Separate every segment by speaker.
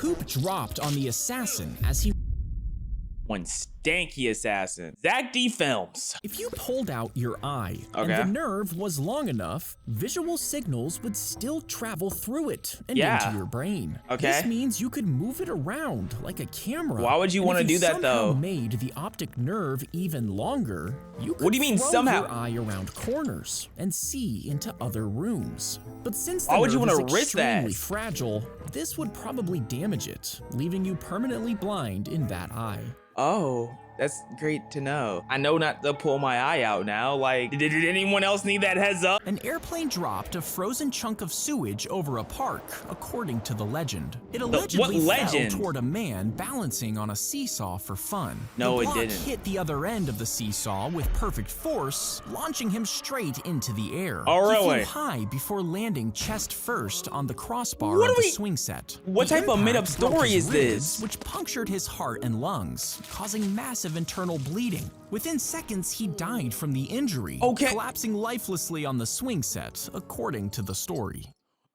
Speaker 1: poop dropped on the assassin as he
Speaker 2: One stanky assassin. Zach D Films.
Speaker 1: If you pulled out your eye and
Speaker 2: Okay.
Speaker 1: the nerve was long enough, visual signals would still travel through it and
Speaker 2: Yeah.
Speaker 1: into your brain.
Speaker 2: Okay.
Speaker 1: This means you could move it around like a camera.
Speaker 2: Why would you
Speaker 1: And
Speaker 2: want to
Speaker 1: if
Speaker 2: do that
Speaker 1: somehow
Speaker 2: though?
Speaker 1: made the optic nerve even longer, you could
Speaker 2: What do you mean
Speaker 1: throw
Speaker 2: somehow?
Speaker 1: your eye around corners and see into other rooms. But since the
Speaker 2: Why would you
Speaker 1: nerve
Speaker 2: wanna
Speaker 1: is
Speaker 2: risk that?
Speaker 1: extremely fragile, this would probably damage it, leaving you permanently blind in that eye.
Speaker 2: Oh, that's great to know. I know not to pull my eye out now. Like, did anyone else need that heads up?
Speaker 1: An airplane dropped a frozen chunk of sewage over a park, according to the legend. It allegedly
Speaker 2: legend?
Speaker 1: fell toward a man balancing on a seesaw for fun.
Speaker 2: No,
Speaker 1: the
Speaker 2: it
Speaker 1: block
Speaker 2: didn't.
Speaker 1: hit the other end of the seesaw with perfect force, launching him straight into the air.
Speaker 2: Oh,
Speaker 1: He
Speaker 2: really?
Speaker 1: flew high before landing chest first on the crossbar
Speaker 2: What
Speaker 1: of
Speaker 2: are
Speaker 1: the
Speaker 2: we-
Speaker 1: swing set.
Speaker 2: What
Speaker 1: The
Speaker 2: type of made-up
Speaker 1: impact broke
Speaker 2: story
Speaker 1: his
Speaker 2: is this?
Speaker 1: ribs, which punctured his heart and lungs, causing massive internal bleeding. Within seconds, he died from the injury,
Speaker 2: Okay.
Speaker 1: collapsing lifelessly on the swing set, according to the story.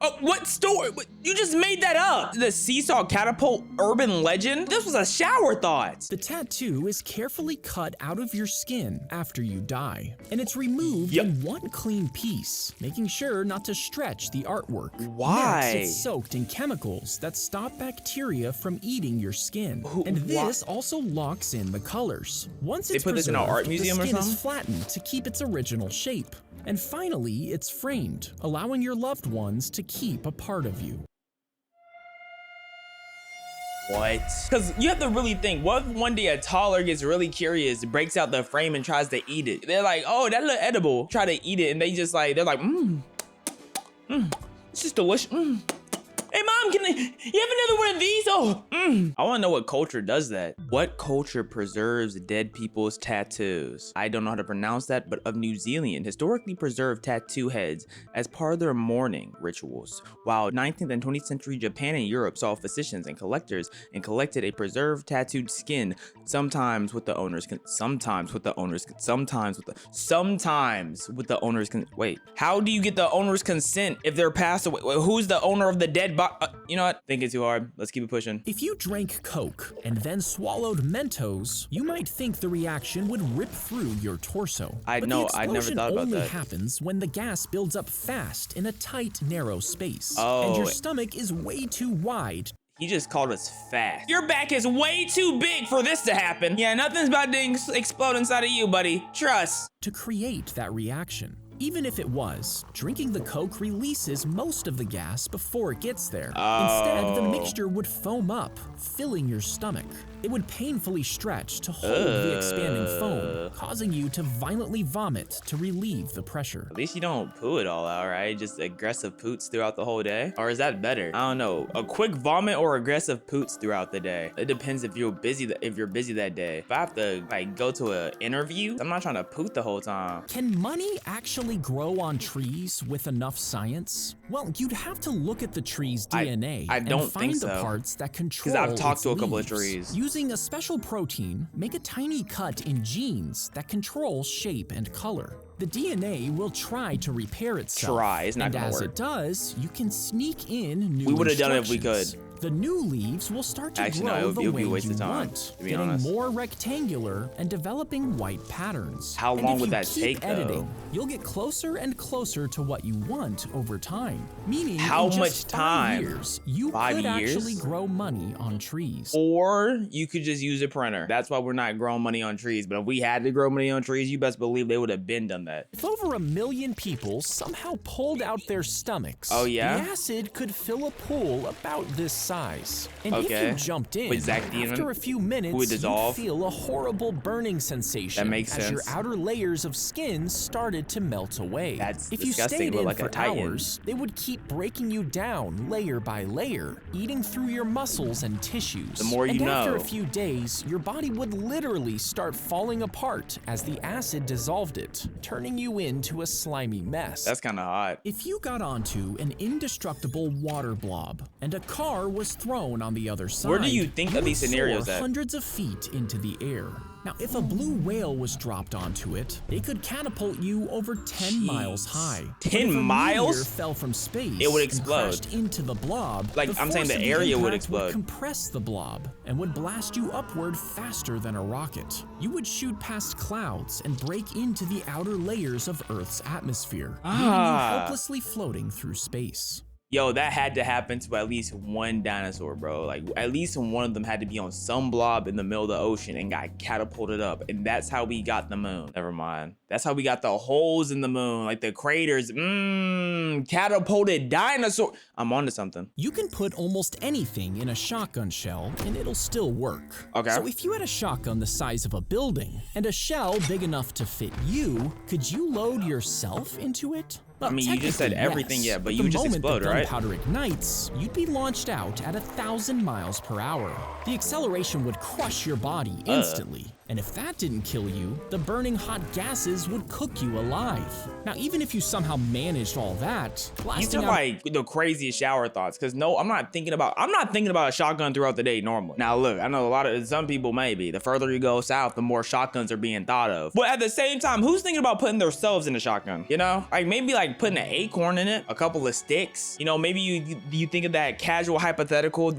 Speaker 2: Oh, what story? You just made that up. The seesaw catapult urban legend? This was a shower thought.
Speaker 1: The tattoo is carefully cut out of your skin after you die, and it's removed
Speaker 2: Yep.
Speaker 1: in one clean piece, making sure not to stretch the artwork.
Speaker 2: Why?
Speaker 1: Next, it's soaked in chemicals that stop bacteria from eating your skin, and
Speaker 2: why-
Speaker 1: this also locks in the colors. Once
Speaker 2: They
Speaker 1: it's
Speaker 2: put this in an art
Speaker 1: preserved,
Speaker 2: museum or
Speaker 1: the skin
Speaker 2: something?
Speaker 1: is flattened to keep its original shape. And finally, it's framed, allowing your loved ones to keep a part of you.
Speaker 2: What? Because you have to really think, what if one day a toddler gets really curious, breaks out the frame and tries to eat it? They're like, oh, that look edible. Try to eat it and they just like, they're like, it's just delicious. Hey mom, you have another one of these? Oh, I want to know what culture does that. What culture preserves dead people's tattoos? I don't know how to pronounce that, but of New Zealand historically preserved tattoo heads as part of their mourning rituals, while 19th and 20th century Japan and Europe saw physicians and collectors and collected a preserved tattooed skin, sometimes with the owner's wait, how do you get the owner's consent if they're passed away? Who's the owner of the dead body? You know what? Thinking too hard. Let's keep it pushing.
Speaker 1: If you drank Coke and then swallowed Mentos, you might think the reaction would rip through your torso.
Speaker 2: I
Speaker 1: But
Speaker 2: know,
Speaker 1: the
Speaker 2: I never
Speaker 1: explosion
Speaker 2: thought about
Speaker 1: only
Speaker 2: that.
Speaker 1: happens when the gas builds up fast in a tight, narrow space.
Speaker 2: Oh.
Speaker 1: And your stomach is way too wide.
Speaker 2: He just called us fast. Your back is way too big for this to happen. Yeah, nothing's about to explode inside of you, buddy. Trust.
Speaker 1: To create that reaction. Even if it was, drinking the Coke releases most of the gas before it gets there. Instead, the mixture would foam up, filling your stomach. It would painfully stretch to hold the expanding foam, causing you to violently vomit to relieve the pressure.
Speaker 2: At least you don't poo it all out, right? Just aggressive poots throughout the whole day? Or is that better? I don't know. A quick vomit or aggressive poots throughout the day? It depends if you're busy that day. If I have to like go to an interview, I'm not trying to poot the whole time.
Speaker 1: Can money actually grow on trees with enough science? Well, you'd have to look at the tree's DNA
Speaker 2: I don't
Speaker 1: and find
Speaker 2: think
Speaker 1: the
Speaker 2: so.
Speaker 1: parts that control
Speaker 2: I've talked
Speaker 1: its
Speaker 2: to a couple of
Speaker 1: leaves.
Speaker 2: trees.
Speaker 1: Using a special protein, make a tiny cut in genes that control shape and color. The DNA will try to repair itself.
Speaker 2: It's not
Speaker 1: and
Speaker 2: gonna
Speaker 1: as
Speaker 2: work.
Speaker 1: it does, you can sneak in new
Speaker 2: We would've done it if we
Speaker 1: instructions.
Speaker 2: could.
Speaker 1: The new leaves will start to
Speaker 2: Actually, no,
Speaker 1: grow
Speaker 2: it would
Speaker 1: the
Speaker 2: be
Speaker 1: way
Speaker 2: a waste
Speaker 1: you
Speaker 2: of time,
Speaker 1: want,
Speaker 2: to be
Speaker 1: getting
Speaker 2: honest.
Speaker 1: more rectangular and developing white patterns.
Speaker 2: How
Speaker 1: And
Speaker 2: long
Speaker 1: if
Speaker 2: would
Speaker 1: you
Speaker 2: that
Speaker 1: keep
Speaker 2: take, though?
Speaker 1: editing, you'll get closer and closer to what you want over time. Meaning,
Speaker 2: How
Speaker 1: in just
Speaker 2: much
Speaker 1: 5
Speaker 2: time?
Speaker 1: years, you
Speaker 2: 5
Speaker 1: could
Speaker 2: years?
Speaker 1: actually grow money on trees.
Speaker 2: Or you could just use a printer. That's why we're not growing money on trees. But if we had to grow money on trees, you best believe they would have been done that.
Speaker 1: If over 1 million people somehow pulled out their stomachs,
Speaker 2: Oh, yeah?
Speaker 1: the acid could fill a pool about this size. And if
Speaker 2: Okay.
Speaker 1: you jumped in,
Speaker 2: With Zach Demon,
Speaker 1: after a few minutes,
Speaker 2: would
Speaker 1: you'd
Speaker 2: dissolve?
Speaker 1: feel a horrible burning sensation
Speaker 2: That makes
Speaker 1: as your
Speaker 2: sense.
Speaker 1: outer layers of skin started to melt away.
Speaker 2: That's
Speaker 1: if you
Speaker 2: disgusting,
Speaker 1: stayed
Speaker 2: but
Speaker 1: in
Speaker 2: like a
Speaker 1: for
Speaker 2: titan.
Speaker 1: hours, they would keep breaking you down layer by layer, eating through your muscles and tissues.
Speaker 2: The more you
Speaker 1: and after
Speaker 2: know.
Speaker 1: a few days, your body would literally start falling apart as the acid dissolved it, turning you into a slimy mess.
Speaker 2: That's kind of hot.
Speaker 1: If you got onto an indestructible water blob and a car was was thrown on the other side,
Speaker 2: Where do you think of these scenarios
Speaker 1: soar
Speaker 2: at?
Speaker 1: hundreds of feet into the air. Now, if a blue whale was dropped onto it, it could catapult you over 10 miles high.
Speaker 2: 10
Speaker 1: But if a
Speaker 2: miles?
Speaker 1: meteor fell from space,
Speaker 2: It would
Speaker 1: and
Speaker 2: explode.
Speaker 1: crashed into the blob.
Speaker 2: Like,
Speaker 1: the
Speaker 2: I'm saying
Speaker 1: force
Speaker 2: the
Speaker 1: of
Speaker 2: area would
Speaker 1: impact
Speaker 2: explode.
Speaker 1: compress the blob and would blast you upward faster than a rocket. You would shoot past clouds and break into the outer layers of Earth's atmosphere, leaving you helplessly floating through space.
Speaker 2: Yo, that had to happen to at least one dinosaur, bro. Like, at least one of them had to be on some blob in the middle of the ocean and got catapulted up. And that's how we got the moon. Never mind. That's how we got the holes in the moon, like the craters. Catapulted dinosaur. I'm onto something.
Speaker 1: You can put almost anything in a shotgun shell and it'll still work.
Speaker 2: Okay.
Speaker 1: So if you had a shotgun the size of a building and a shell big enough to fit you, could you load yourself into it? Well,
Speaker 2: I mean, you just said
Speaker 1: technically,
Speaker 2: everything,
Speaker 1: yes,
Speaker 2: yeah, but you would just
Speaker 1: the
Speaker 2: explode,
Speaker 1: moment the
Speaker 2: right?
Speaker 1: gunpowder ignites, you'd be launched out at 1,000 miles per hour. The acceleration would crush your body instantly. And if that didn't kill you, the burning hot gases would cook you alive. Now, even if you somehow managed all that,
Speaker 2: You
Speaker 1: blasting
Speaker 2: took
Speaker 1: out
Speaker 2: like the craziest shower thoughts, because no, I'm not thinking about a shotgun throughout the day normally. Now look, I know some people maybe. The further you go south, the more shotguns are being thought of. But at the same time, who's thinking about putting themselves in a shotgun? You know? Like maybe like putting an acorn in it, a couple of sticks. You know, maybe you think of that casual hypothetical,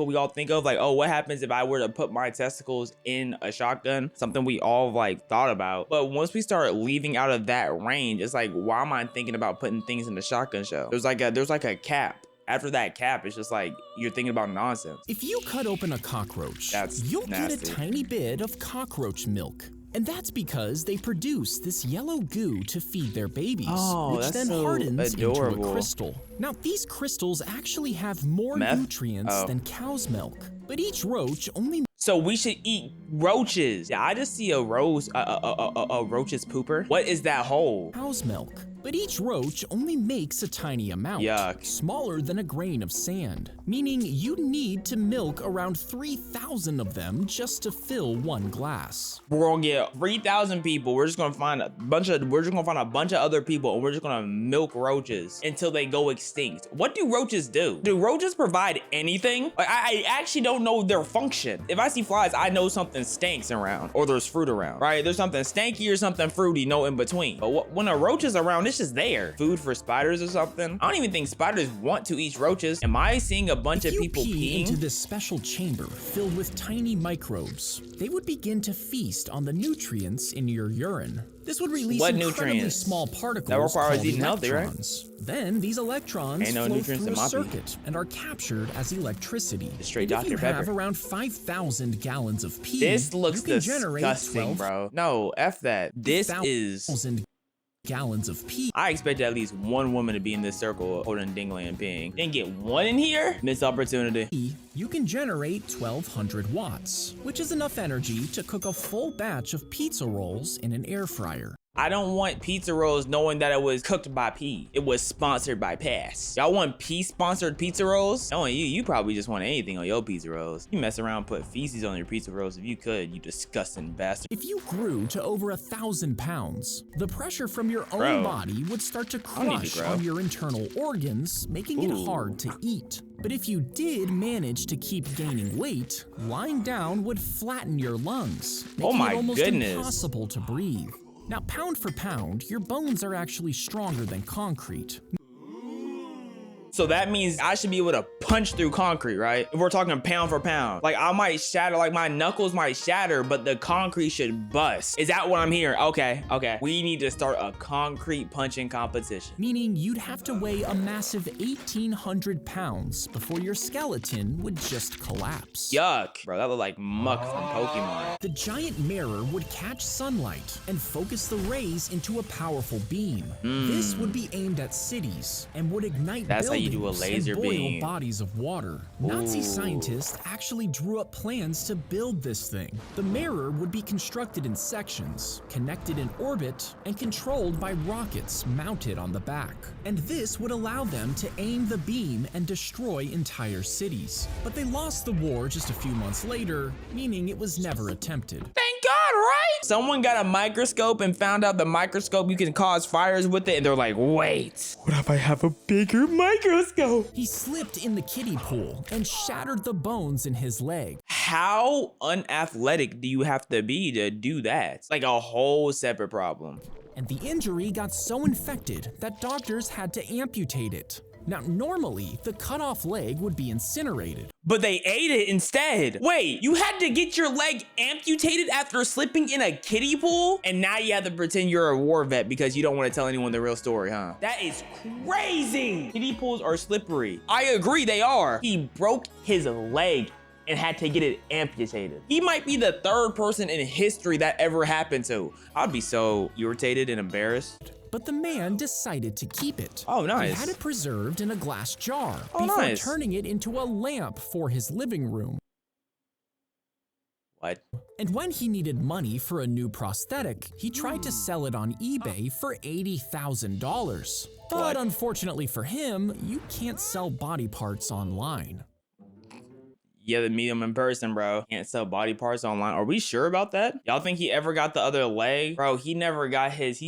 Speaker 2: we all think of, like, oh, what happens if I were to put my testicles in a shotgun? Something we all like thought about. But once we start leaving out of that range, it's like, why am I thinking about putting things in the shotgun shell? There's like a cap. After that cap, it's just like you're thinking about nonsense.
Speaker 1: If you cut open a cockroach, you'll get a tiny bit of cockroach milk. And that's because they produce this yellow goo to feed their babies, which then hardens into a crystal. Now, these crystals actually have more nutrients than cow's milk, but each roach only...
Speaker 2: So we should eat roaches. Yeah, I just see a roach's pooper. What is that hole?
Speaker 1: Cow's milk. But each roach only makes a tiny amount, smaller than a grain of sand, meaning you'd need to milk around 3,000 of them just to fill one glass.
Speaker 2: We're gonna get 3,000 people. We're just gonna find a bunch of other people, and we're just gonna milk roaches until they go extinct. What do roaches do? Do roaches provide anything? Like, I actually don't know their function. If I see flies, I know something stinks around, or there's fruit around, right? There's something stanky or something fruity, no in between. But when a roach is around, it's just there. Food for spiders or something. I don't even think spiders want to eat roaches. Am I seeing a bunch of people peeing
Speaker 1: into this special chamber filled with tiny microbes? They would begin to feast on the nutrients in your urine. This would release incredibly small particles
Speaker 2: that requires eating
Speaker 1: called
Speaker 2: healthy, right?
Speaker 1: electrons. Then these electrons flow through a circuit and are captured as electricity.
Speaker 2: Straight
Speaker 1: If you
Speaker 2: Dr. Pepper.
Speaker 1: have around 5,000 gallons of pee,
Speaker 2: this looks
Speaker 1: you can generate
Speaker 2: disgusting, bro. No, F that. This is
Speaker 1: 12,000 gallons of pee.
Speaker 2: I expected at least one woman to be in this circle holding dingling and peeing. Didn't get one in here? Missed opportunity.
Speaker 1: You can generate 1,200 watts, which is enough energy to cook a full batch of pizza rolls in an air fryer.
Speaker 2: I don't want pizza rolls knowing that it was cooked by P. It was sponsored by Pass. Y'all want P-sponsored pizza rolls? Knowing you probably just want anything on your pizza rolls. You mess around and put feces on your pizza rolls if you could, you disgusting bastard.
Speaker 1: If you grew to over 1,000 pounds, the pressure from your own body would start to crush on your internal organs, making it hard to eat. But if you did manage to keep gaining weight, lying down would flatten your lungs, making it almost impossible to breathe. Now, pound for pound, your bones are actually stronger than concrete.
Speaker 2: So that means I should be able to punch through concrete, right? If we're talking pound for pound. Like I might shatter, like my knuckles might shatter, but the concrete should bust. Is that what I'm hearing? Okay. We need to start a concrete punching competition.
Speaker 1: Meaning you'd have to weigh a massive 1,800 pounds before your skeleton would just collapse.
Speaker 2: Yuck, bro, that looked like muck from Pokemon.
Speaker 1: The giant mirror would catch sunlight and focus the rays into a powerful beam. This would be aimed at cities and would ignite buildings
Speaker 2: you do a laser
Speaker 1: and boil
Speaker 2: beam.
Speaker 1: bodies of water. Nazi scientists actually drew up plans to build this thing. The mirror would be constructed in sections, connected in orbit, and controlled by rockets mounted on the back. And this would allow them to aim the beam and destroy entire cities. But they lost the war just a few months later, meaning it was never attempted.
Speaker 2: Thank God! right? Someone got a microscope and found out the microscope, you can cause fires with it, and they're like, wait, what if I have a bigger microscope?
Speaker 1: He slipped in the kiddie pool and shattered the bones in his leg.
Speaker 2: How unathletic do you have to be to do that? It's like a whole separate problem.
Speaker 1: And the injury got so infected that doctors had to amputate it. Now, normally, the cut off leg would be incinerated.
Speaker 2: But they ate it instead. Wait, you had to get your leg amputated after slipping in a kiddie pool? And now you have to pretend you're a war vet because you don't want to tell anyone the real story, huh? That is crazy. Kiddie pools are slippery. I agree, they are. He broke his leg and had to get it amputated. He might be the third person in history that ever happened to. I'd be so irritated and embarrassed.
Speaker 1: But the man decided to keep it.
Speaker 2: Oh, nice.
Speaker 1: He had it preserved in a glass jar
Speaker 2: Oh,
Speaker 1: before
Speaker 2: nice.
Speaker 1: turning it into a lamp for his living room.
Speaker 2: What?
Speaker 1: And when he needed money for a new prosthetic, he tried to sell it on eBay for $80,000. But
Speaker 2: What?
Speaker 1: unfortunately for him, you can't sell body parts online.
Speaker 2: You have to meet him in person, bro. Can't sell body parts online. Are we sure about that? Y'all think he ever got the other leg? Bro, he never got his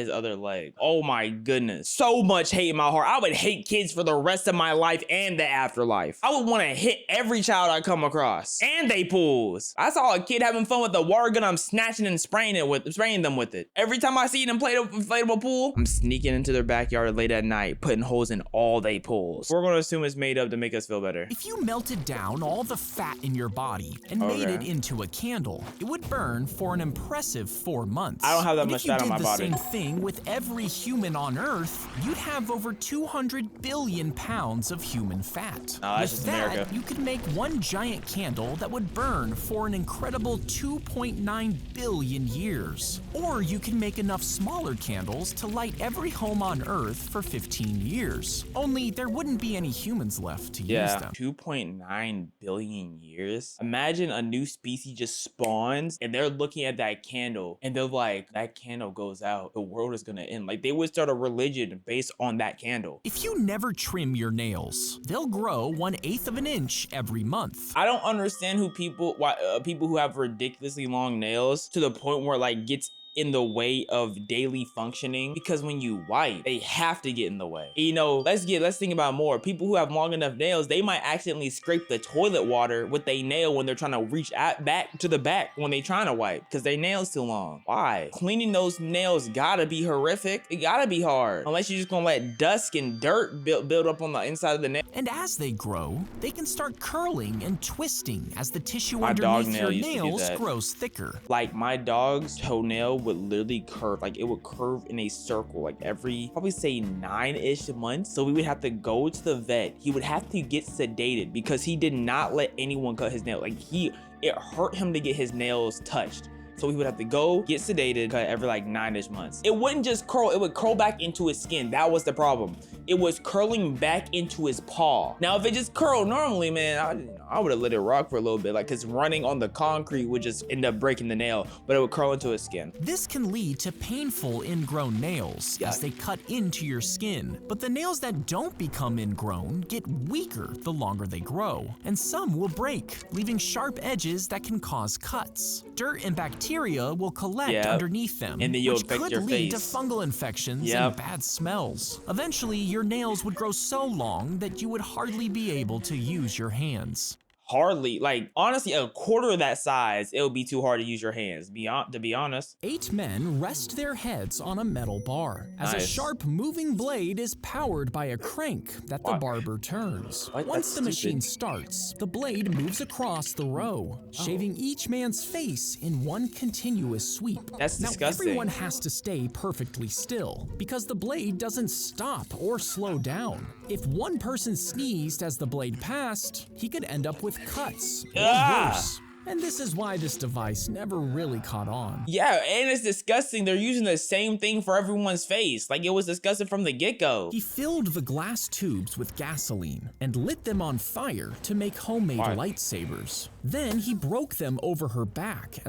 Speaker 2: other leg. Oh my goodness. So much hate in my heart. I would hate kids for the rest of my life and the afterlife. I would want to hit every child I come across. And they pools. I saw a kid having fun with the water gun. I'm snatching and spraying them with it. Every time I see them play the inflatable pool, I'm sneaking into their backyard late at night, putting holes in all they pools. We're gonna assume it's made up to make us feel better.
Speaker 1: If you melted down all the fat in your body and made it into a candle, it would burn for an impressive 4 months.
Speaker 2: I don't have that much fat on my body.
Speaker 1: If you did the same thing with every human on Earth, you'd have over 200 billion pounds of human fat.
Speaker 2: No, that's
Speaker 1: with
Speaker 2: just
Speaker 1: that,
Speaker 2: America.
Speaker 1: you could make one giant candle that would burn for an incredible 2.9 billion years. Or you can make enough smaller candles to light every home on Earth for 15 years. Only there wouldn't be any humans left to use them.
Speaker 2: 2.9 billion years. Imagine a new species just spawns and they're looking at that candle and they're like, that candle goes out, the world is gonna end. Like they would start a religion based on that candle.
Speaker 1: If you never trim your nails, they'll grow 1/8 of an inch every month.
Speaker 2: I don't understand people who have ridiculously long nails to the point where it like gets in the way of daily functioning, because when you wipe, they have to get in the way. You know, let's think about more. People who have long enough nails, they might accidentally scrape the toilet water with their nail when they're trying to reach back to the back when they're trying to wipe because their nail's too long. Why? Cleaning those nails gotta be horrific. It gotta be hard. Unless you're just gonna let dust and dirt build up on the inside of the nail.
Speaker 1: And as they grow, they can start curling and twisting as the tissue
Speaker 2: My dog
Speaker 1: underneath
Speaker 2: nail
Speaker 1: your
Speaker 2: used to do
Speaker 1: nails
Speaker 2: that.
Speaker 1: grows thicker.
Speaker 2: Like my dog's toenail would literally curve, like it would curve in a circle, like every, probably say 9-ish months. So we would have to go to the vet. He would have to get sedated because he did not let anyone cut his nail. Like it hurt him to get his nails touched. So he would have to go get sedated, cut every like 9-ish months. It wouldn't just curl, it would curl back into his skin. That was the problem. It was curling back into his paw. Now, if it just curled normally, man, I would have let it rock for a little bit, like, cause running on the concrete would just end up breaking the nail, but it would curl into his skin.
Speaker 1: This can lead to painful ingrown nails as they cut into your skin. But the nails that don't become ingrown get weaker the longer they grow, and some will break, leaving sharp edges that can cause cuts. Dirt and bacteria will collect underneath them,
Speaker 2: and then you'll
Speaker 1: which
Speaker 2: infect
Speaker 1: could
Speaker 2: your
Speaker 1: lead to
Speaker 2: face.
Speaker 1: fungal infections and bad smells. Eventually, your nails would grow so long that you would hardly be able to use your hands.
Speaker 2: Hardly, like honestly, a quarter of that size, it would be too hard to use your hands, to be honest.
Speaker 1: 8 men rest their heads on a metal bar as a
Speaker 2: Nice.
Speaker 1: sharp moving blade is powered by a crank that the barber turns.
Speaker 2: What?
Speaker 1: Once
Speaker 2: That's
Speaker 1: the machine
Speaker 2: stupid.
Speaker 1: starts, the blade moves across the row, shaving each man's face in one continuous sweep.
Speaker 2: That's
Speaker 1: now,
Speaker 2: disgusting.
Speaker 1: everyone has to stay perfectly still because the blade doesn't stop or slow down. If one person sneezed as the blade passed, he could end up with cuts or worse. And this is why this device never really caught on.
Speaker 2: Yeah, and it's disgusting. They're using the same thing for everyone's face. Like it was disgusting from the get-go.
Speaker 1: He filled the glass tubes with gasoline and lit them on fire to make homemade lightsabers. Then he broke them over her back.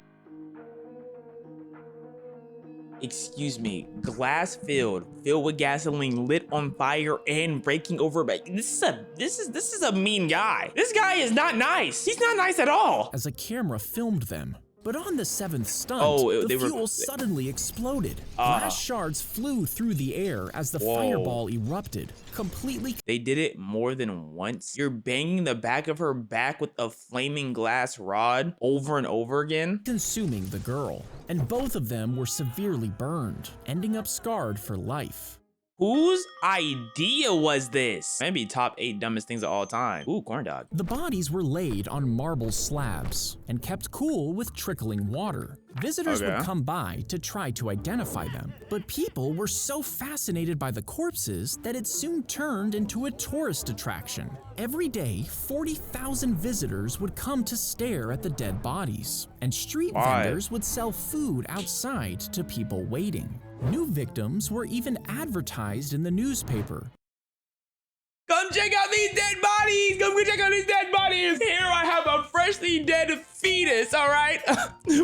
Speaker 2: Excuse me, glass filled with gasoline, lit on fire, and breaking over. This is a mean guy. This guy is not nice. He's not nice at all.
Speaker 1: As a camera filmed them. But on the 7th stunt, the fuel suddenly exploded. Glass shards flew through the air as the fireball erupted, completely.
Speaker 2: They did it more than once? You're banging the back of her back with a flaming glass rod over and over again?
Speaker 1: Consuming the girl, and both of them were severely burned, ending up scarred for life.
Speaker 2: Whose idea was this? Maybe top 8 dumbest things of all time. Ooh, corn dog.
Speaker 1: The bodies were laid on marble slabs and kept cool with trickling water. Visitors would come by to try to identify them, but people were so fascinated by the corpses that it soon turned into a tourist attraction. Every day, 40,000 visitors would come to stare at the dead bodies, and street vendors would sell food outside to people waiting. New victims were even advertised in the newspaper.
Speaker 2: Come check out these dead bodies! Come check out these dead bodies! Here I have a freshly dead fetus, all right?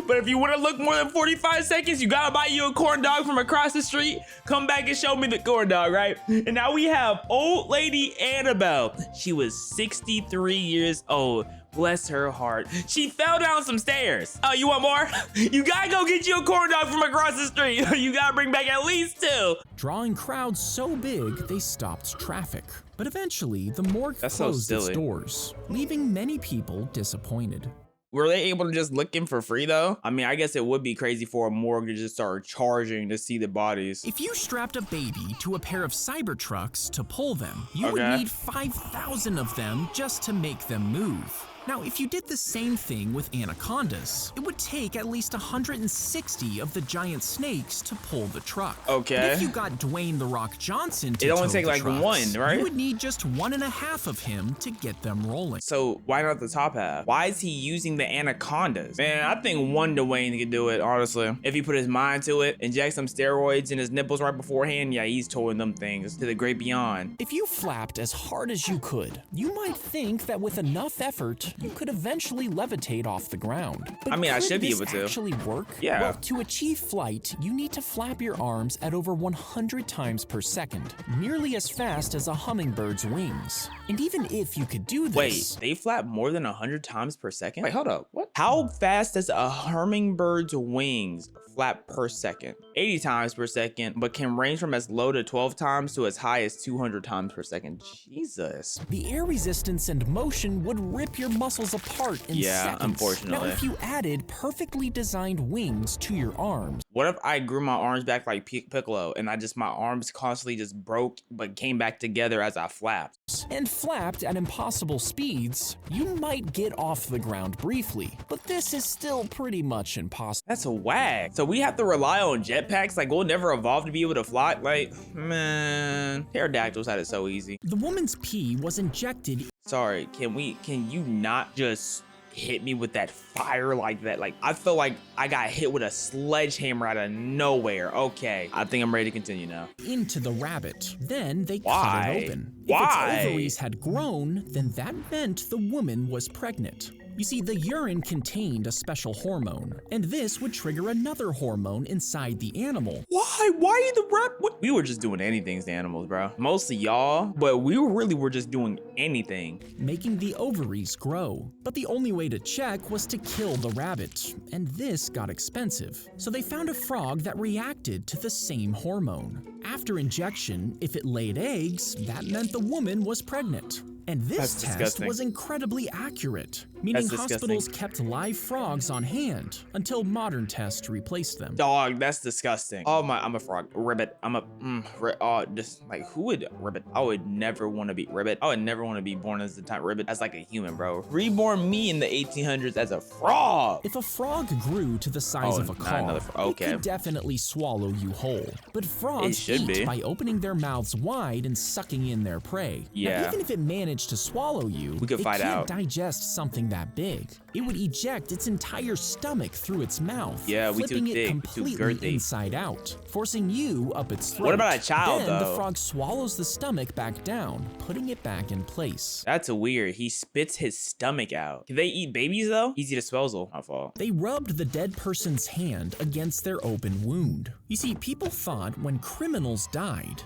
Speaker 2: But if you want to look more than 45 seconds, you gotta buy you a corn dog from across the street. Come back and show me the corn dog, right? And now we have old lady Annabelle. She was 63 years old. Bless her heart. She fell down some stairs. Oh, you want more? You gotta go get you a corn dog from across the street. You gotta bring back at least 2.
Speaker 1: Drawing crowds so big, they stopped traffic. But eventually, the morgue closed its doors, leaving many people disappointed.
Speaker 2: Were they able to just look in for free though? I mean, I guess it would be crazy for a morgue to just start charging to see the bodies.
Speaker 1: If you strapped a baby to a pair of Cybertrucks to pull them, you would need 5,000 of them just to make them move. Now, if you did the same thing with anacondas, it would take at least 160 of the giant snakes to pull the truck.
Speaker 2: Okay.
Speaker 1: But if you got Dwayne "The Rock" Johnson to
Speaker 2: it only
Speaker 1: tow
Speaker 2: take
Speaker 1: the
Speaker 2: like
Speaker 1: trucks,
Speaker 2: 1, right?
Speaker 1: You would need just 1.5 of him to get them rolling.
Speaker 2: So why not the top half? Why is he using the anacondas? Man, I think one Dwayne could do it, honestly. If he put his mind to it, inject some steroids in his nipples right beforehand, yeah, he's towing them things to the great beyond.
Speaker 1: If you flapped as hard as you could, you might think that with enough effort, you could eventually levitate off the ground. But
Speaker 2: I mean, I should be
Speaker 1: this
Speaker 2: able to.
Speaker 1: actually work?
Speaker 2: Yeah.
Speaker 1: Well, to achieve flight, you need to flap your arms at over 100 times per second, nearly as fast as a hummingbird's wings. And even if you could do this—
Speaker 2: Wait, they flap more than 100 times per second? Wait, hold up, what? How fast does a hummingbird's wings flap per second? 80 times per second, but can range from as low to 12 times to as high as 200 times per second. Jesus.
Speaker 1: The air resistance and motion would rip your muscles apart in seconds.
Speaker 2: Unfortunately.
Speaker 1: Now, if you added perfectly designed wings to your arms—
Speaker 2: What if I grew my arms back like Piccolo and my arms constantly just broke but came back together as I flapped?
Speaker 1: And flapped at impossible speeds, you might get off the ground briefly, but this is still pretty much impossible.
Speaker 2: That's a whack. So we have to rely on jetpacks? Like, we'll never evolve to be able to fly? Like, man, pterodactyls had it so easy.
Speaker 1: The woman's pee was injected—
Speaker 2: Sorry, can you not just hit me with that fire like that? Like, I feel like I got hit with a sledgehammer out of nowhere. Okay, I think I'm ready to continue now.
Speaker 1: —into the rabbit. Then they cut it open.
Speaker 2: Why?
Speaker 1: If its ovaries had grown, then that meant the woman was pregnant. You see, the urine contained a special hormone, and this would trigger another hormone inside the animal.
Speaker 2: Why? Why the rap? We were just doing anything to animals, bro. Mostly y'all, but we really were just doing anything.
Speaker 1: Making the ovaries grow. But the only way to check was to kill the rabbit, and this got expensive. So they found a frog that reacted to the same hormone. After injection, if it laid eggs, that meant the woman was pregnant. And this test was incredibly accurate, meaning hospitals kept live frogs on hand until modern tests replaced them.
Speaker 2: Dog, that's disgusting. Oh my, I'm a frog. Ribbit. Just like, who would ribbit? I would never want to be ribbit. I would never want to be born as the type ribbit as like a human, bro. Reborn me in the 1800s as a frog.
Speaker 1: If a frog grew to the size of a car, it could definitely swallow you whole. But frogs eat by opening their mouths wide and sucking in their prey.
Speaker 2: Yeah.
Speaker 1: Now, even if it managed to swallow you,
Speaker 2: it can't
Speaker 1: digest something that big. It would eject its entire stomach through its mouth,
Speaker 2: flipping
Speaker 1: it completely inside out, forcing you up its throat.
Speaker 2: What about a child,
Speaker 1: then the frog swallows the stomach back down, putting it back in place.
Speaker 2: That's weird. He spits his stomach out. Can they eat babies though? Easy disposal. My fault.
Speaker 1: They rubbed the dead person's hand against their open wound. You see, people thought when criminals died,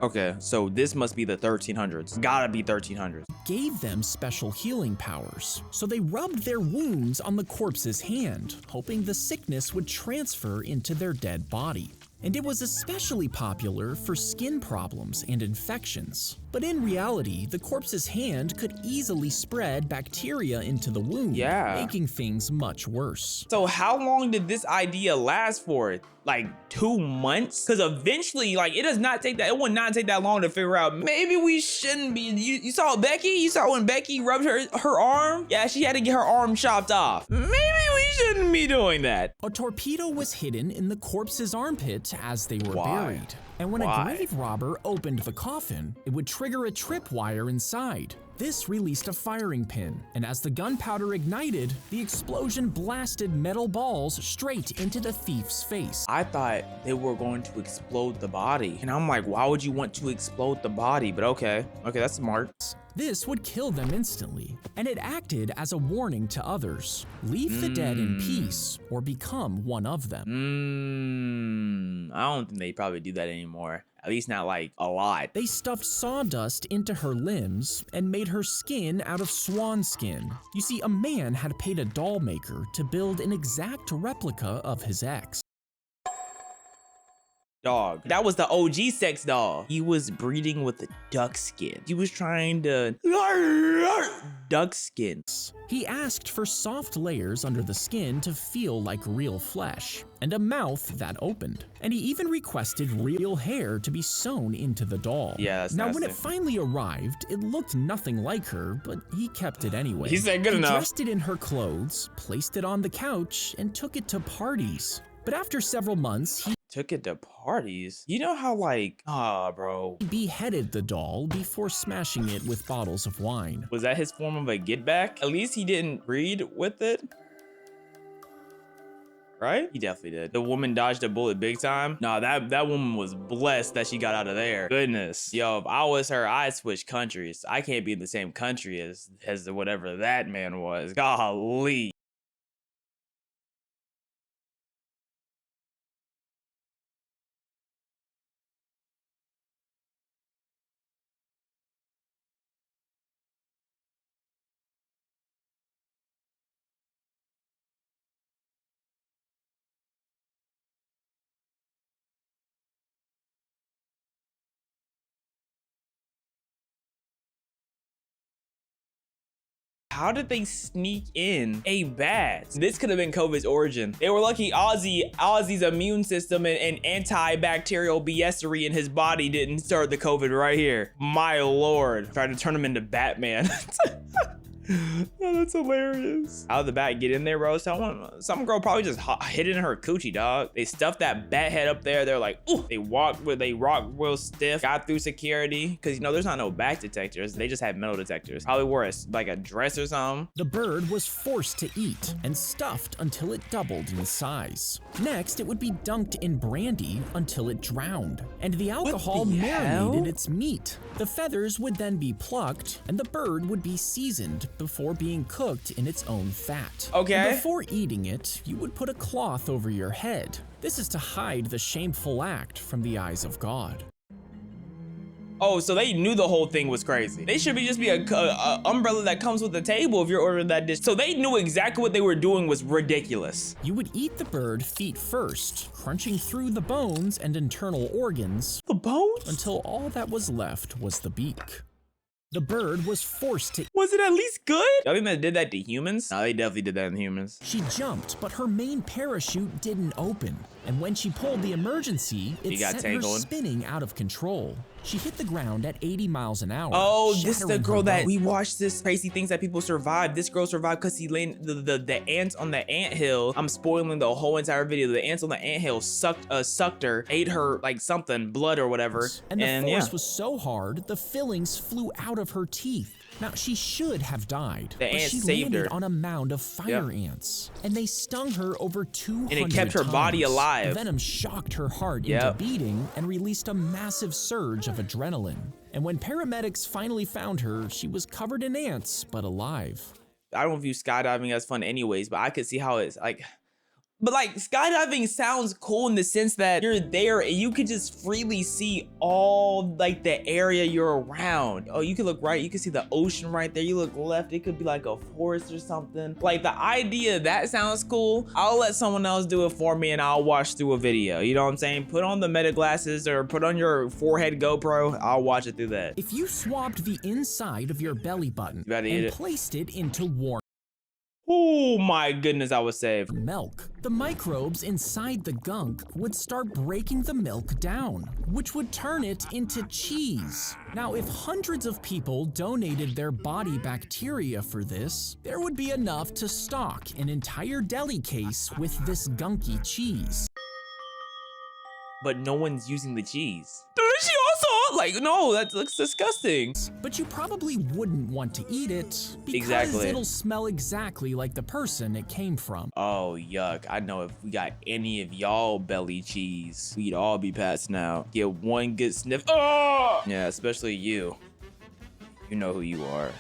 Speaker 2: Okay, so this must be the 1300s. Gotta be 1300s.
Speaker 1: Gave them special healing powers, so they rubbed their wounds on the corpse's hand, hoping the sickness would transfer into their dead body. And it was especially popular for skin problems and infections. But in reality, the corpse's hand could easily spread bacteria into the wound, making things much worse.
Speaker 2: So how long did this idea last for? Like 2 months? Because eventually, like, it does not take that, it would not take that long to figure out, maybe we shouldn't be, you saw Becky? You saw when Becky rubbed her arm? Yeah, she had to get her arm chopped off. Maybe we shouldn't be doing that.
Speaker 1: A torpedo was hidden in the corpse's armpit as they were buried. And when a grave robber opened the coffin, it would trigger a tripwire inside. This released a firing pin, and as the gunpowder ignited, the explosion blasted metal balls straight into the thief's face.
Speaker 2: I thought they were going to explode the body. And I'm like, why would you want to explode the body? But okay, that's smart.
Speaker 1: This would kill them instantly, and it acted as a warning to others. Leave the dead in peace, or become one of them.
Speaker 2: I don't think they probably do that anymore. At least not like a lot.
Speaker 1: They stuffed sawdust into her limbs and made her skin out of swan skin. You see, a man had paid a doll maker to build an exact replica of his ex.
Speaker 2: Dog. That was the OG sex doll. He was breeding with the duck skin. He was trying to duck skins.
Speaker 1: He asked for soft layers under the skin to feel like real flesh, and a mouth that opened. And he even requested real hair to be sewn into the doll.
Speaker 2: Yeah, that's
Speaker 1: now,
Speaker 2: nasty.
Speaker 1: when it finally arrived, it looked nothing like her, but he kept it anyway.
Speaker 2: He said good enough.
Speaker 1: He dressed it in her clothes, placed it on the couch, and took it to parties. But after several months, he
Speaker 2: took it to parties? You know how like, bro.
Speaker 1: beheaded the doll before smashing it with bottles of wine.
Speaker 2: Was that his form of a get back? At least he didn't breed with it. Right? He definitely did. The woman dodged a bullet big time. Nah, that woman was blessed that she got out of there. Goodness. Yo, if I was her, I'd switch countries. I can't be in the same country as whatever that man was. Golly. How did they sneak in a bat? This could have been COVID's origin. They were lucky Ozzy's immune system and antibacterial BSery in his body didn't start the COVID right here. My lord. Tried to turn him into Batman. Oh, that's hilarious. How did the bat get in there, bro? Some girl probably just hid it in her coochie, dog. They stuffed that bat head up there. They're like, ooh. They rocked real stiff, got through security. Because, you know, there's not no back detectors. They just had metal detectors. Probably wore like a dress or something.
Speaker 1: The bird was forced to eat and stuffed until it doubled in size. Next, it would be dunked in brandy until it drowned. And the alcohol marinated its meat. The feathers would then be plucked, and the bird would be seasoned before being cooked in its own fat.
Speaker 2: Okay.
Speaker 1: And before eating it, you would put a cloth over your head. This is to hide the shameful act from the eyes of God.
Speaker 2: Oh, so they knew the whole thing was crazy. They should just be a umbrella that comes with the table if you're ordering that dish. So they knew exactly what they were doing was ridiculous.
Speaker 1: You would eat the bird feet first, crunching through the bones and internal organs.
Speaker 2: The bones?
Speaker 1: Until all that was left was the beak. The bird was forced to...
Speaker 2: Was it at least good? Y'all think they did that to humans? No, they definitely did that in humans.
Speaker 1: She jumped, but her main parachute didn't open. And when she pulled the emergency, it sent her spinning out of control. She hit the ground at 80 miles an hour.
Speaker 2: Oh, this is the girl that we watched this crazy things that people survived. This girl survived because he landed the ants on the anthill. I'm spoiling the whole entire video. The ants on the anthill sucked her, ate her like something, blood or whatever.
Speaker 1: And the force was so hard, the fillings flew out of her teeth. Now, she should have died, but she landed on a mound of fire ants, and they stung her over 200 times.
Speaker 2: And it kept her body alive.
Speaker 1: The venom shocked her heart into beating and released a massive surge of adrenaline. And when paramedics finally found her, she was covered in ants, but alive.
Speaker 2: I don't view skydiving as fun anyways, but I could see how it's like... But like skydiving sounds cool in the sense that you're there and you can just freely see all like the area you're around. Oh, you can look right, you can see the ocean right there. You look left, it could be like a forest or something. Like the idea, that sounds cool. I'll let someone else do it for me and I'll watch through a video. You know what I'm saying? Put on the meta glasses or put on your forehead GoPro. I'll watch it through that.
Speaker 1: If you swabbed the inside of your belly button and placed it into warm
Speaker 2: oh my goodness, I was saved.
Speaker 1: milk, the microbes inside the gunk would start breaking the milk down, which would turn it into cheese. Now, if hundreds of people donated their body bacteria for this, there would be enough to stock an entire deli case with this gunky cheese.
Speaker 2: But no one's using the cheese. Dude, she also, like, no, that looks disgusting.
Speaker 1: But you probably wouldn't want to eat it because it'll smell exactly like the person it came from.
Speaker 2: Oh, yuck. I know if we got any of y'all belly cheese, we'd all be passing out. Get one good sniff. Oh! Yeah, especially you. You know who you are.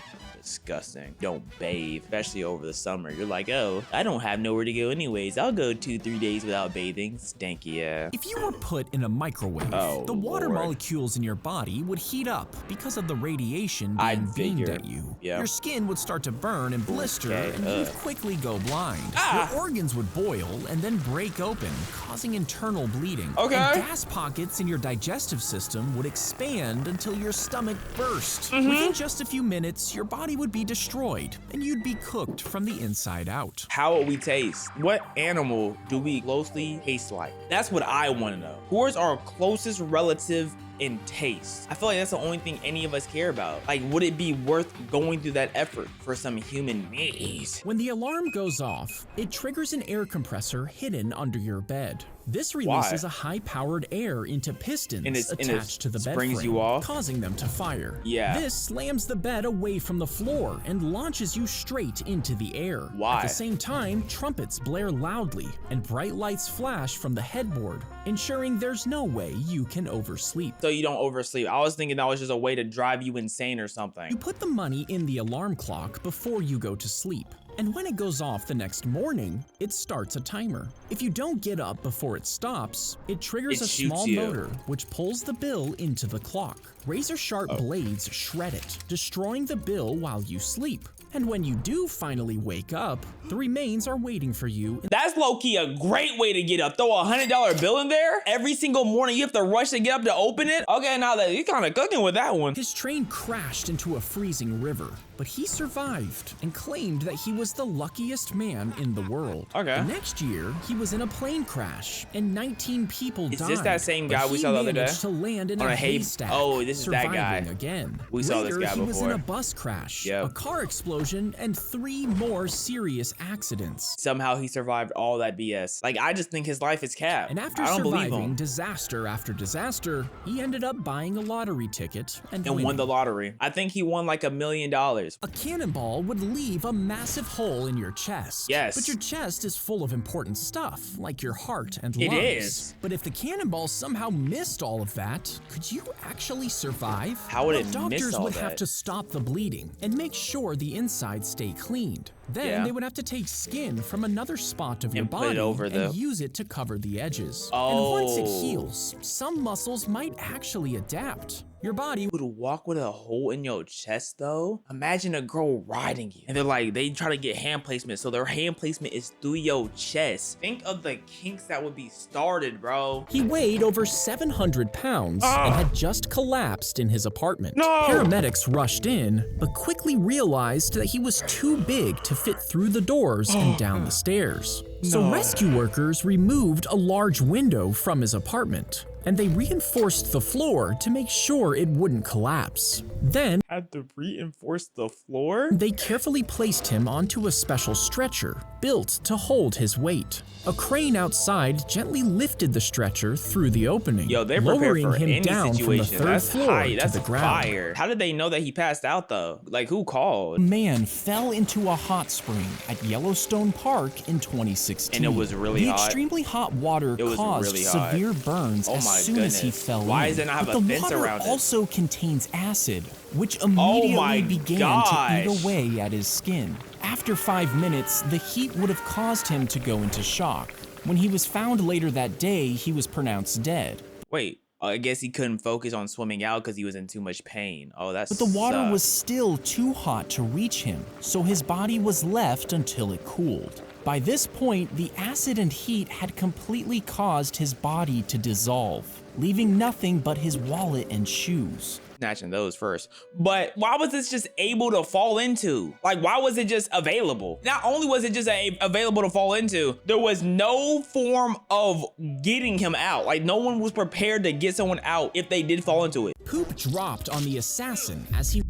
Speaker 2: Disgusting. Don't bathe, especially over the summer. You're like, oh, I don't have nowhere to go anyways. I'll go 2-3 days without bathing. Stanky, yeah.
Speaker 1: If you were put in a microwave, the water molecules in your body would heat up because of the radiation being beamed at you. Your skin would start to burn and blister, and you'd quickly go blind. Your organs would boil and then break open, causing internal bleeding. And gas pockets in your digestive system would expand until your stomach burst. Within just a few minutes, your body would be destroyed and you'd be cooked from the inside out.
Speaker 2: How would we taste? What animal do we closely taste like? That's what I want to know. Who is our closest relative in taste? I feel like that's the only thing any of us care about. Like, would it be worth going through that effort for some human meat?
Speaker 1: When the alarm goes off, it triggers an air compressor hidden under your bed. This releases a high-powered air into pistons attached to the bed frame, causing them to fire. This slams the bed away from the floor and launches you straight into the air. At the same time, trumpets blare loudly and bright lights flash from the headboard, ensuring there's no way you can oversleep.
Speaker 2: So you don't oversleep. I was thinking that was just a way to drive you insane or something.
Speaker 1: You put the money in the alarm clock before you go to sleep. And when it goes off the next morning, it starts a timer. If you don't get up before it stops, it triggers a small motor which pulls the bill into the clock. Razor-sharp blades shred it, destroying the bill while you sleep. And when you do finally wake up, the remains are waiting for you.
Speaker 2: That's low-key a great way to get up. Throw a $100 bill in there. Every single morning you have to rush to get up to open it. Okay, now that you're kind of cooking with that one.
Speaker 1: His train crashed into a freezing river, but he survived and claimed that he was the luckiest man in the world. The next year, he was in a plane crash and 19 people died.
Speaker 2: Is this that same guy we saw the other day?
Speaker 1: To land in a haystack.
Speaker 2: Oh, this is that guy.
Speaker 1: Again.
Speaker 2: We saw this guy before.
Speaker 1: He was in a bus crash, a car explosion, and 3 more serious accidents.
Speaker 2: Somehow he survived all that BS. Like, I just think his life is capped.
Speaker 1: And after surviving disaster after disaster, he ended up buying a lottery ticket and
Speaker 2: won the lottery. I think he won like $1 million.
Speaker 1: A cannonball would leave a massive hole in your chest. But your chest is full of important stuff, like your heart and lungs.
Speaker 2: It is.
Speaker 1: But if the cannonball somehow missed all of that, could you actually survive?
Speaker 2: How would it miss all that?
Speaker 1: Doctors would have to stop the bleeding and make sure the inside stay cleaned. Then they would have to take skin from another spot of your body and use it to cover the edges. And once it heals, some muscles might actually adapt. Your body
Speaker 2: would walk with a hole in your chest though. Imagine a girl riding you and they're like, they try to get hand placement. So their hand placement is through your chest. Think of the kinks that would be started, bro.
Speaker 1: He weighed over 700 pounds and had just collapsed in his apartment. Paramedics rushed in, but quickly realized that he was too big to fit through the doors and down the stairs. So rescue workers removed a large window from his apartment, and they reinforced the floor to make sure it wouldn't collapse. Then,
Speaker 2: had to reinforce the floor?
Speaker 1: They carefully placed him onto a special stretcher built to hold his weight. A crane outside gently lifted the stretcher through the opening, lowering him down from the 3rd floor to the ground.
Speaker 2: Fire. How did they know that he passed out though? Like, who called?
Speaker 1: A man fell into a hot spring at Yellowstone Park in 2016.
Speaker 2: And it was really hot.
Speaker 1: The extremely hot water caused severe burns as soon as he fell in.
Speaker 2: Why does it not have a fence around it?
Speaker 1: The water also contains acid, which immediately began to eat away at his skin. After 5 minutes, the heat would have caused him to go into shock. When he was found later that day, he was pronounced dead.
Speaker 2: Wait, I guess he couldn't focus on swimming out because he was in too much pain. Oh, that's.
Speaker 1: But the water was still too hot to reach him, so his body was left until it cooled. By this point, the acid and heat had completely caused his body to dissolve, leaving nothing but his wallet and shoes.
Speaker 2: Snatching those first. But why was this just able to fall into? Like, why was it just available? Not only was it just available to fall into, there was no form of getting him out. Like, no one was prepared to get someone out if they did fall into it.
Speaker 1: Poop dropped on the assassin as he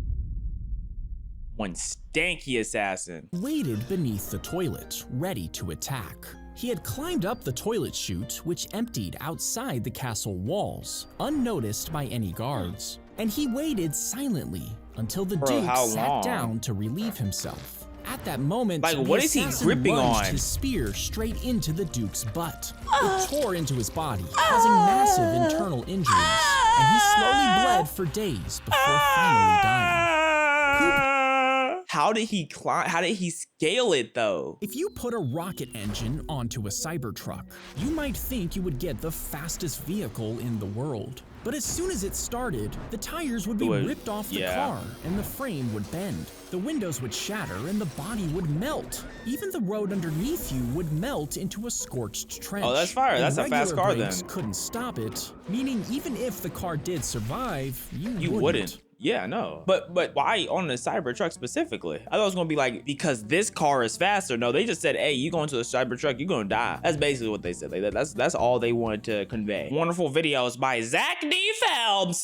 Speaker 2: One stanky assassin
Speaker 1: waited beneath the toilet, ready to attack. He had climbed up the toilet chute, which emptied outside the castle walls, unnoticed by any guards. And he waited silently until the Duke sat down to relieve himself. At that moment,
Speaker 2: like, what is he gripping on?
Speaker 1: His spear straight into the Duke's butt. It tore into his body, causing massive internal injuries, and he slowly bled for days before finally dying.
Speaker 2: How did he climb? How did he scale it though?
Speaker 1: If you put a rocket engine onto a Cybertruck, you might think you would get the fastest vehicle in the world. But as soon as it started, the tires would be ripped off the car and the frame would bend. The windows would shatter and the body would melt. Even the road underneath you would melt into a scorched trench.
Speaker 2: Oh, that's fire. That's a fast car then.
Speaker 1: Couldn't stop it, meaning even if the car did survive, you wouldn't.
Speaker 2: Yeah, no. But why on the Cybertruck specifically? I thought it was gonna be like, because this car is faster. No, they just said, hey, you go into a Cybertruck, you're gonna die. That's basically what they said. That's all they wanted to convey. Wonderful videos by Zach D. Phelps.